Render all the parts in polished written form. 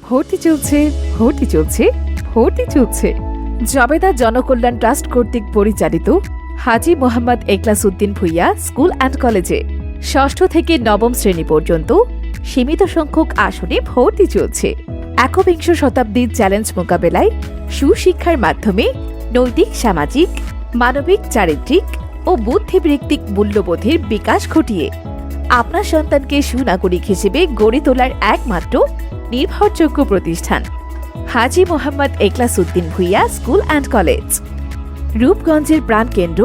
ভর্তি চলছে ভর্তি চলছে ভর্তি চলছে। জবেদা জনকল্যাণ ট্রাস্ট কর্তৃক পরিচালিত হাজী মোহাম্মদ এখলাস উদ্দিন ভূঁইয়া স্কুল অ্যান্ড কলেজে ষষ্ঠ থেকে নবম শ্রেণী পর্যন্ত সীমিত সংখ্যক আসনে ভর্তি চলছে। একবিংশ শতাব্দীর চ্যালেঞ্জ মোকাবেলায় সুশিক্ষার মাধ্যমে নৈতিক, সামাজিক, মানবিক, চারিত্রিক ও বুদ্ধিবৃত্তিক মূল্যবোধের বিকাশ ঘটিয়ে আপনার সন্তানকে সুনাগরিক হিসেবে গড়ে তোলার একমাত্র নির্ভরযোগ্য প্রতিষ্ঠান Haji Mohammad Ekhlas Uddin Bhuiyan school and college. রূপগঞ্জের প্রাণকেন্দ্র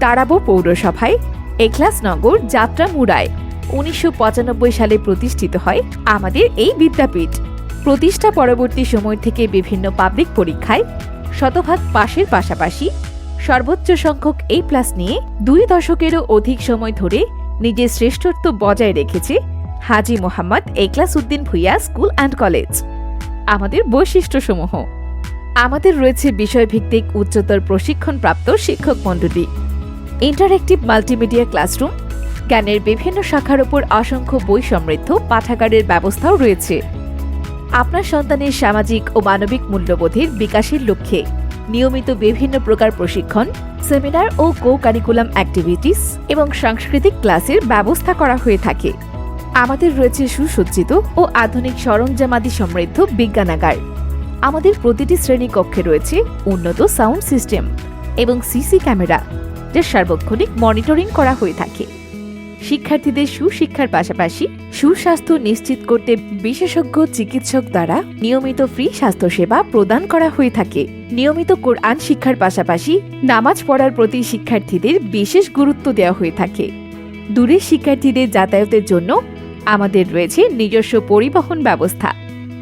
তারাবো পৌরসভায় এখলাসনগর যাত্রামুড়ায় ১৯৯৫ সালে প্রতিষ্ঠিত হয় আমাদের এই বিদ্যাপীঠ। প্রতিষ্ঠা পরবর্তী সময় থেকে বিভিন্ন পাবলিক পরীক্ষায় শতভাগ পাশের পাশাপাশি সর্বোচ্চ সংখ্যক A+ নিয়ে 2 দশকেরও অধিক সময় ধরে নিজের শ্রেষ্ঠত্ব বজায় রেখেছে হাজী Mohammad Ekhlas Uddin Bhuiyan school and college. আমাদের বৈশিষ্ট্যসমূহ: আমাদের রয়েছে বিষয়ভিত্তিক উচ্চতর প্রশিক্ষণপ্রাপ্ত শিক্ষক মণ্ডলী, ইন্টারঅ্যাক্টিভ মাল্টিমিডিয়া ক্লাসরুম, জ্ঞানের বিভিন্ন শাখার উপর অসংখ্য বই সমৃদ্ধ পাঠাগারের ব্যবস্থাও রয়েছে। আপনার সন্তানের সামাজিক ও মানবিক মূল্যবোধের বিকাশের লক্ষ্যে নিয়মিত বিভিন্ন প্রকার প্রশিক্ষণ, সেমিনার ও কো-কারিকুলাম অ্যাক্টিভিটিস এবং সাংস্কৃতিক ক্লাসের ব্যবস্থা করা হয়ে থাকে। আমাদের রয়েছে সুসজ্জিত ও আধুনিক সরঞ্জামাদি সমৃদ্ধ বিজ্ঞানাগার। আমাদের প্রতিটি শ্রেণী কক্ষে রয়েছে উন্নত সাউন্ড সিস্টেম এবং সিসি ক্যামেরা, যা সার্বক্ষণিক মনিটরিং করা হয়ে থাকে। শিক্ষার্থীদের সুশিক্ষার পাশাপাশি সুস্বাস্থ্য নিশ্চিত করতে বিশেষজ্ঞ চিকিৎসক দ্বারা নিয়মিত ফ্রি স্বাস্থ্যসেবা প্রদান করা হয়ে থাকে। নিয়মিত কোরআন শিক্ষার পাশাপাশি নামাজ পড়ার প্রতি শিক্ষার্থীদের বিশেষ গুরুত্ব দেওয়া হয়ে থাকে। দূরের শিক্ষার্থীদের যাতায়াতের জন্য আমাদের রয়েছে নিজস্ব পরিবহন ব্যবস্থা।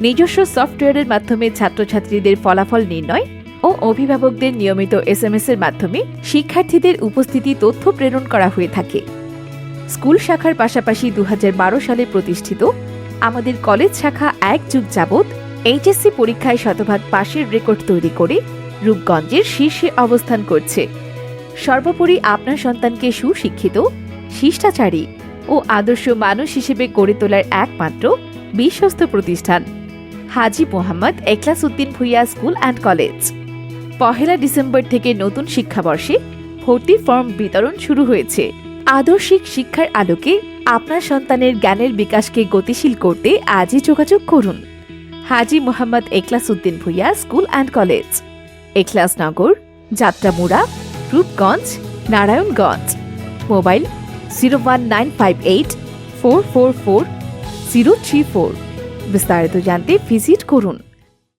নিজস্ব সফটওয়্যারের মাধ্যমে ছাত্রছাত্রীদের ফলাফল নির্ণয় ও অভিভাবকদের নিয়মিত SMS এর মাধ্যমে শিক্ষার্থীদের উপস্থিতি তথ্য প্রেরণ করা হয়ে থাকে। স্কুল শাখার পাশাপাশি 2012 সালে প্রতিষ্ঠিত আমাদের কলেজ শাখা 1 যুগ যাবৎ HSC পরীক্ষায় শতভাগ পাশের রেকর্ড তৈরি করে রূপগঞ্জের শীর্ষে অবস্থান করছে। সর্বোপরি আপনার সন্তানকে সুশিক্ষিত, শিষ্টাচারী ও আদর্শ মানুষ হিসেবে গড়ে তোলার একমাত্র বিশ্বস্ত প্রতিষ্ঠান Haji Mohammad Ekhlas Uddin Bhuiyan school and college. 1 December থেকে নতুন শিক্ষাবর্ষে ভর্তির ফর্ম বিতরণ শুরু হয়েছে। আদর্শিক শিক্ষার আলোকে আপনার সন্তানের জ্ঞানের বিকাশকে গতিশীল করতে আজই যোগাযোগ করুন। Haji Mohammad Ekhlas Uddin Bhuiyan school and college, Ekhlasnagar, Jatramura, Rupganj, Narayanganj. Mobile 01958 444 034। বিস্তারিত জানতে ভিজিট করুন।